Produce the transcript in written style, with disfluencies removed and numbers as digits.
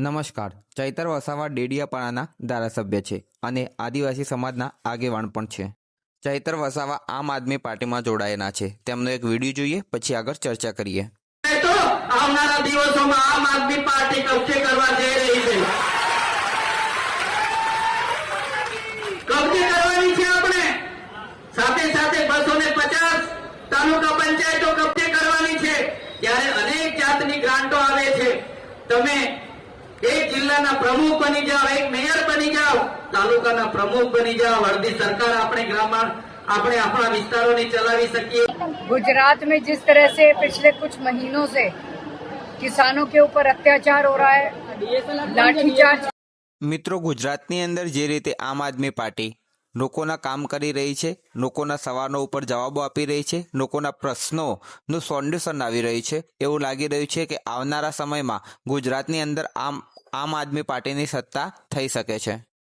નમસ્કાર. ચૈતર વસાવા ડેડિયાપાડાના ધારાસભ્ય છે અને આદિવાસી સમાજના આગેવાન પણ છે. ચૈતર વસાવા આમ આદમી પાર્ટીમાં જોડાયેલા છે. તેમનો એક વિડીયો જોઈએ, પછી આગળ ચર્ચા કરીએ. તો આવનારા દિવસોમાં આમ આદમી પાર્ટી કબજે કરવા જઈ રહી છે. કબજે કરવાની છે આપણે. સાથે સાથે 250 તાલુકા પંચાયતો કબજે કરવાની છે. ત્યારે અનેક જાતની ગ્રાન્ટો આવે છે. તમે એક જિલ્લાના પ્રમુખ બની જાઓ, એક મેયર બની જાઓ, તાલુકાના પ્રમુખ બની જાઓ, અડધી સરકાર આપણે अपना विस्तारों नहीं चलावी सकिए। गुजरात में जिस तरह से पिछले कुछ महीनों से किसानों के ऊपर अत्याचार हो रहा है, लाठीचार्ज। મિત્રો, ગુજરાતની અંદર જે રીતે આમ આદમી પાર્ટી લોકોના કામ કરી રહી છે, લોકોના સવાલો ઉપર જવાબો આપી રહી છે, લોકોના પ્રશ્નોનું સોલ્યુશન આવી રહ્યું છે, એવું લાગી રહ્યું છે કે આવનારા સમયમાં ગુજરાતની અંદર આમ આદમી પાર્ટીની સત્તા થઈ શકે છે.